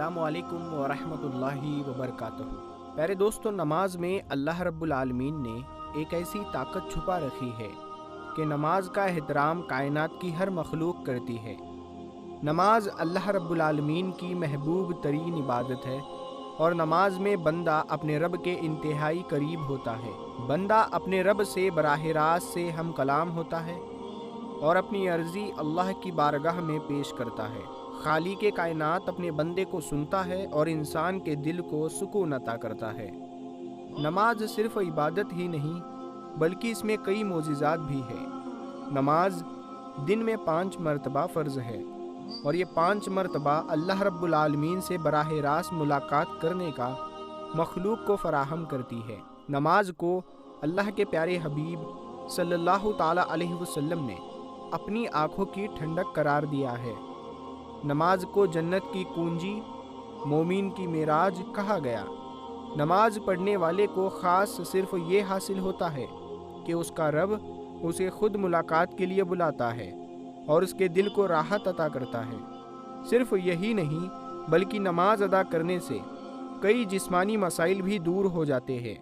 अस्सलामु अलैकुम वरहमतुल्लाहि वबरकातुहू। प्यारे दोस्तों, नमाज में अल्लाह रब्बुल आलमीन ने एक ऐसी ताकत छुपा रखी है कि नमाज का एहतराम कायनात की हर मखलूक करती है। नमाज अल्लाह रब्बुल आलमीन की महबूब तरीन इबादत है और नमाज में बंदा अपने रब के इंतहाई करीब होता है। बंदा अपने रब से बराह रास्त से हम कलाम होता है और अपनी अर्ज़ी अल्लाह की बारगाह में पेश करता है। खालिक कायनात अपने बंदे को सुनता है और इंसान के दिल को सुकून अता करता है। नमाज सिर्फ इबादत ही नहीं बल्कि इसमें कई मोजिज़ात भी है। नमाज दिन में 5 मरतबा फ़र्ज़ है और ये 5 मरतबा अल्लाह रब्बुल आलमीन से बराह रास्त मुलाकात करने का मखलूक को फ़राहम करती है। नमाज को अल्लाह के प्यारे हबीब सल्लल्लाहु ताला अलैहि वसल्लम ने अपनी आँखों की ठंडक करार दिया है। नमाज को जन्नत की कुंजी, मोमिन की मेराज कहा गया। नमाज पढ़ने वाले को ख़ास सिर्फ ये हासिल होता है कि उसका रब उसे खुद मुलाकात के लिए बुलाता है और उसके दिल को राहत अता करता है। सिर्फ यही नहीं बल्कि नमाज अदा करने से कई जिस्मानी मसाइल भी दूर हो जाते हैं।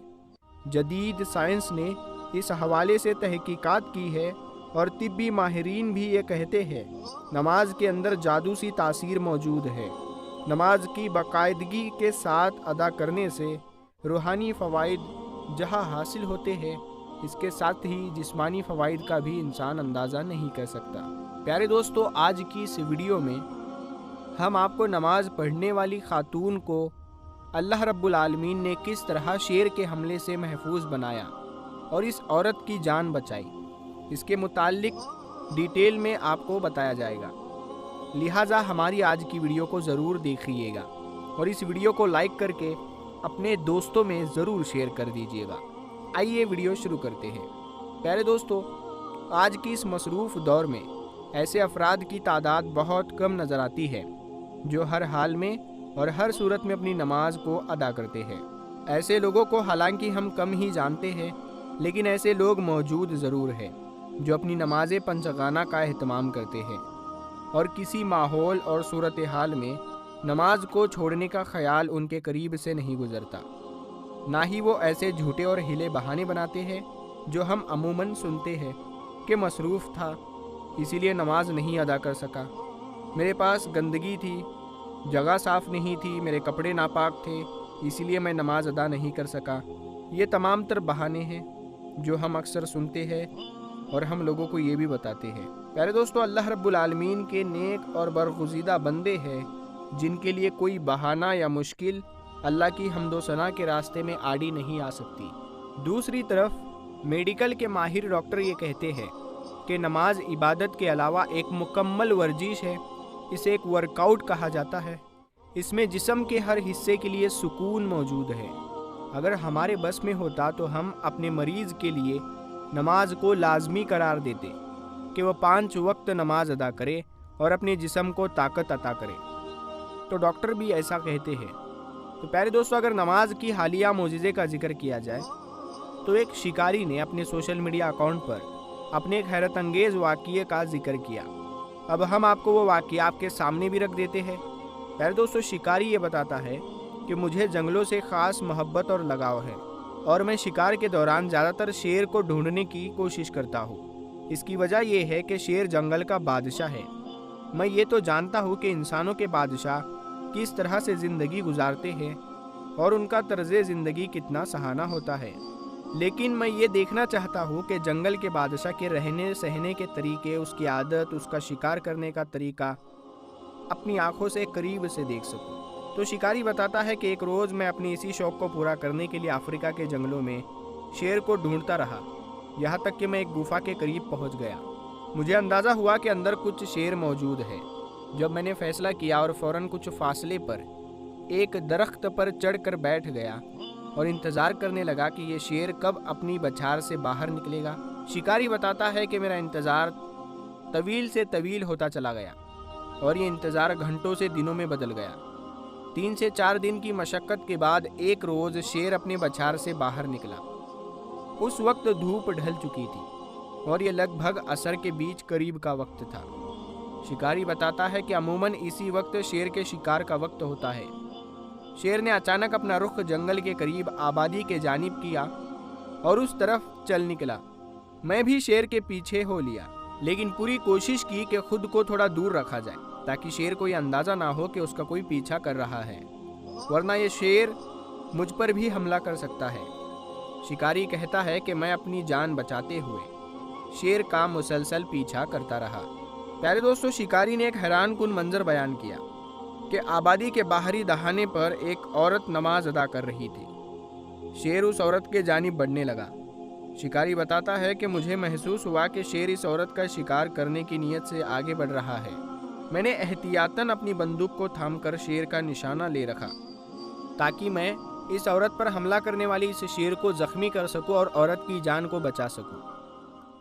जदीद साइंस ने इस हवाले से तहकीकात की है और तिब्बी माहिरीन भी ये कहते हैं नमाज के अंदर जादू सी तासीर मौजूद है। नमाज की बाकायदगी के साथ अदा करने से रूहानी फ़वाइद जहाँ हासिल होते हैं, इसके साथ ही जिस्मानी फ़वाइद का भी इंसान अंदाज़ा नहीं कर सकता। प्यारे दोस्तों, आज की इस वीडियो में हम आपको नमाज पढ़ने वाली खातून को अल्लाह रब्बुल आलमीन ने किस तरह शेर के हमले से महफूज बनाया और इस औरत की जान बचाई, इसके मुताल्लिक डिटेल में आपको बताया जाएगा। लिहाजा हमारी आज की वीडियो को ज़रूर देखिएगा और इस वीडियो को लाइक करके अपने दोस्तों में ज़रूर शेयर कर दीजिएगा। आइए वीडियो शुरू करते हैं। प्यारे दोस्तों, आज की इस मसरूफ़ दौर में ऐसे अफराद की तादाद बहुत कम नज़र आती है जो हर हाल में और हर सूरत में अपनी नमाज को अदा करते हैं। ऐसे लोगों को हालांकि हम कम ही जानते हैं, लेकिन ऐसे लोग मौजूद ज़रूर हैं जो अपनी नमाज पंचगाना का एहतमाम करते हैं और किसी माहौल और सूरत हाल में नमाज को छोड़ने का ख्याल उनके करीब से नहीं गुज़रता। ना ही वो ऐसे झूठे और हिले बहाने बनाते हैं जो हम अमूमन सुनते हैं कि मसरूफ़ था इसीलिए नमाज नहीं अदा कर सका, मेरे पास गंदगी थी, जगह साफ़ नहीं थी, मेरे कपड़े नापाक थे इसीलिए मैं नमाज अदा नहीं कर सका। ये तमाम तर बहाने हैं जो हम अक्सर सुनते हैं और हम लोगों को ये भी बताते हैं। प्यारे दोस्तों, अल्लाह रब्बुल आलमीन के नेक और बरगुज़ीदा बंदे हैं जिनके लिए कोई बहाना या मुश्किल अल्लाह की हम्दो सना के रास्ते में आड़ी नहीं आ सकती। दूसरी तरफ मेडिकल के माहिर डॉक्टर ये कहते हैं कि नमाज इबादत के अलावा एक मुकम्मल वर्जिश है। इसे एक वर्कआउट कहा जाता है। इसमें जिस्म के हर हिस्से के लिए सुकून मौजूद है। अगर हमारे बस में होता तो हम अपने मरीज़ के लिए नमाज को लाजमी करार देते कि वह 5 वक्त नमाज अदा करे और अपने जिस्म को ताकत अता करे। तो डॉक्टर भी ऐसा कहते हैं। तो प्यारे दोस्तों, अगर नमाज की हालिया मोजिज़े का जिक्र किया जाए तो एक शिकारी ने अपने सोशल मीडिया अकाउंट पर अपने एक हैरत अंगेज़ वाक़ये का जिक्र किया। अब हम आपको वो वाक़या आपके सामने भी रख देते हैं। प्यारे दोस्तों, शिकारी ये बताता है कि मुझे जंगलों से ख़ास मोहब्बत और लगाव है और मैं शिकार के दौरान ज़्यादातर शेर को ढूंढने की कोशिश करता हूँ। इसकी वजह यह है कि शेर जंगल का बादशाह है। मैं ये तो जानता हूँ कि इंसानों के बादशाह किस तरह से ज़िंदगी गुजारते हैं और उनका तर्ज़े ज़िंदगी कितना सहाना होता है, लेकिन मैं ये देखना चाहता हूँ कि जंगल के बादशाह के रहने सहने के तरीके, उसकी आदत, उसका शिकार करने का तरीका अपनी आँखों से करीब से देख सकूँ। तो शिकारी बताता है कि एक रोज़ मैं अपनी इसी शौक़ को पूरा करने के लिए अफ्रीका के जंगलों में शेर को ढूंढता रहा, यहाँ तक कि मैं एक गुफा के करीब पहुँच गया। मुझे अंदाज़ा हुआ कि अंदर कुछ शेर मौजूद है। जब मैंने फ़ैसला किया और फ़ौरन कुछ फासले पर एक दरख्त पर चढ़कर बैठ गया और इंतज़ार करने लगा कि ये शेर कब अपनी बछार से बाहर निकलेगा। शिकारी बताता है कि मेरा इंतज़ार तवील से तवील होता चला गया और ये इंतज़ार घंटों से दिनों में बदल गया। 3 से 4 दिन की मशक्क़त के बाद एक रोज़ शेर अपने बछार से बाहर निकला। उस वक्त धूप ढल चुकी थी और ये लगभग असर के बीच करीब का वक्त था। शिकारी बताता है कि अमूमन इसी वक्त शेर के शिकार का वक्त होता है। शेर ने अचानक अपना रुख जंगल के करीब आबादी के जानिब किया और उस तरफ चल निकला। मैं भी शेर के पीछे हो लिया, लेकिन पूरी कोशिश की कि खुद को थोड़ा दूर रखा जाए ताकि शेर को यह अंदाज़ा ना हो कि उसका कोई पीछा कर रहा है, वरना ये शेर मुझ पर भी हमला कर सकता है। शिकारी कहता है कि मैं अपनी जान बचाते हुए शेर का मुसलसल पीछा करता रहा। प्यारे दोस्तों, शिकारी ने एक हैरान कुन मंजर बयान किया कि आबादी के बाहरी दहाने पर एक औरत नमाज अदा कर रही थी। शेर उस औरत के जानिब बढ़ने लगा। शिकारी बताता है कि मुझे महसूस हुआ कि शेर इस औरत का शिकार करने की नीयत से आगे बढ़ रहा है। मैंने एहतियातन अपनी बंदूक को थामकर शेर का निशाना ले रखा ताकि मैं इस औरत पर हमला करने वाली इस शेर को जख्मी कर सकूं और औरत की जान को बचा सकूं।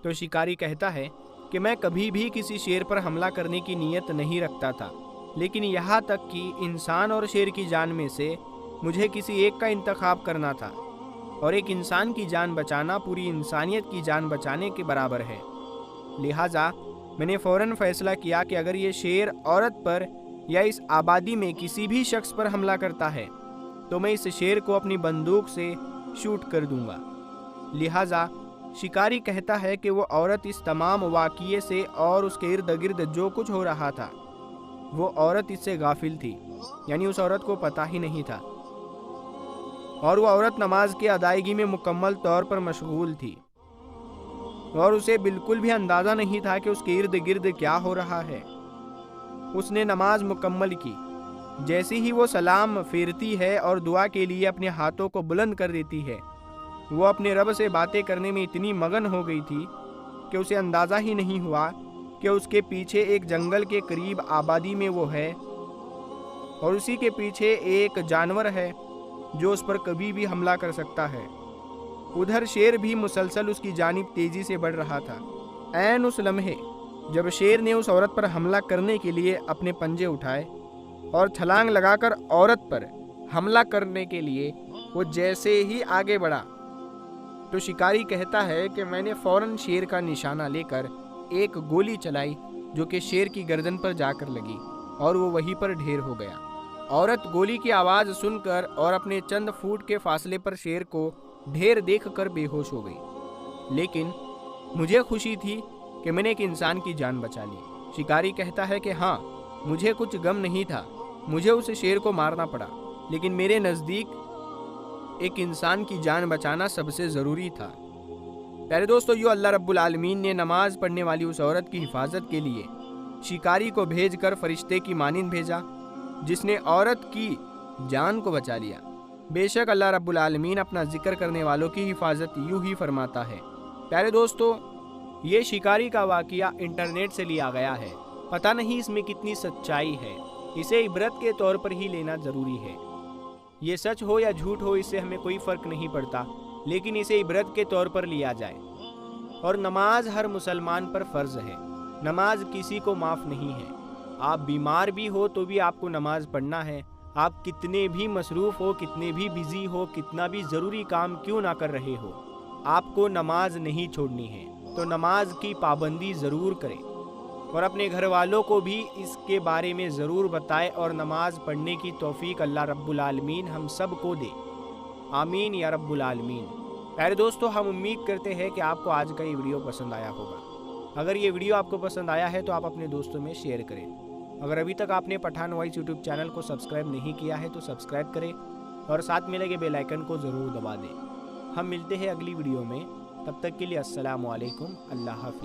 तो शिकारी कहता है कि मैं कभी भी किसी शेर पर हमला करने की नीयत नहीं रखता था, लेकिन यहाँ तक कि इंसान और शेर की जान में से मुझे किसी एक का इंतखाब करना था, और एक इंसान की जान बचाना पूरी इंसानियत की जान बचाने के बराबर है। लिहाजा मैंने फ़ौरन फैसला किया कि अगर ये शेर औरत पर या इस आबादी में किसी भी शख्स पर हमला करता है तो मैं इस शेर को अपनी बंदूक से शूट कर दूंगा। लिहाजा शिकारी कहता है कि वो औरत इस तमाम वाक़िए से और उसके इर्द गिर्द जो कुछ हो रहा था वो औरत इससे गाफिल थी, यानी उस औरत को पता ही नहीं था, और वो औरत नमाज की अदायगी में मुकम्मल तौर पर मशगूल थी और उसे बिल्कुल भी अंदाज़ा नहीं था कि उसके इर्द गिर्द क्या हो रहा है। उसने नमाज मुकम्मल की। जैसे ही वो सलाम फेरती है और दुआ के लिए अपने हाथों को बुलंद कर देती है, वो अपने रब से बातें करने में इतनी मगन हो गई थी कि उसे अंदाज़ा ही नहीं हुआ कि उसके पीछे एक जंगल के करीब आबादी में वो है और उसी के पीछे एक जानवर है जो उस पर कभी भी हमला कर सकता है। उधर शेर भी मुसलसल उसकी जानिब तेज़ी से बढ़ रहा था। ऐन उस लम्हे जब शेर ने उस औरत पर हमला करने के लिए अपने पंजे उठाए और छलांग लगाकर औरत पर हमला करने के लिए वो जैसे ही आगे बढ़ा, तो शिकारी कहता है कि मैंने फ़ौरन शेर का निशाना लेकर एक गोली चलाई जो कि शेर की गर्दन पर जाकर लगी और वो वहीं पर ढेर हो गया। औरत गोली की आवाज़ सुनकर और अपने चंद फुट के फासले पर शेर को ढेर देखकर बेहोश हो गई, लेकिन मुझे खुशी थी कि मैंने एक इंसान की जान बचा ली। शिकारी कहता है कि हाँ, मुझे कुछ गम नहीं था, मुझे उस शेर को मारना पड़ा, लेकिन मेरे नज़दीक एक इंसान की जान बचाना सबसे ज़रूरी था। प्यारे दोस्तों, यो अल्लाह रब्बुल आलमीन ने नमाज पढ़ने वाली उस औरत की हिफाजत के लिए शिकारी को भेजकर फरिश्ते की मानिंद भेजा जिसने औरत की जान को बचा लिया। बेशक अल्लाह रब्बुल आलमीन अपना जिक्र करने वालों की हिफाजत यूं ही फरमाता है। प्यारे दोस्तों, ये शिकारी का वाक़िया इंटरनेट से लिया गया है। पता नहीं इसमें कितनी सच्चाई है, इसे इबरत के तौर पर ही लेना ज़रूरी है। ये सच हो या झूठ हो, इससे हमें कोई फ़र्क नहीं पड़ता, लेकिन इसे इबरत के तौर पर लिया जाए। और नमाज हर मुसलमान पर फ़र्ज़ है, नमाज किसी को माफ़ नहीं है। आप बीमार भी हो तो भी आपको नमाज पढ़ना है। आप कितने भी मसरूफ़ हो, कितने भी बिज़ी हो, कितना भी ज़रूरी काम क्यों ना कर रहे हो, आपको नमाज नहीं छोड़नी है। तो नमाज की पाबंदी ज़रूर करें और अपने घर वालों को भी इसके बारे में ज़रूर बताएं और नमाज पढ़ने की तौफीक अल्लाह रब्बुल आलमीन हम सब को दे। आमीन या रब्बुल आलमीन। प्यारे दोस्तों, हम उम्मीद करते हैं कि आपको आज का ये वीडियो पसंद आया होगा। अगर ये वीडियो आपको पसंद आया है तो आप अपने दोस्तों में शेयर करें। अगर अभी तक आपने पठान वॉइस यूट्यूब चैनल को सब्सक्राइब नहीं किया है तो सब्सक्राइब करें और साथ में लगे बेल आइकन को ज़रूर दबा दें। हम मिलते हैं अगली वीडियो में, तब तक के लिए अस्सलामु अलैकुम, अल्लाह हाफ़िज़।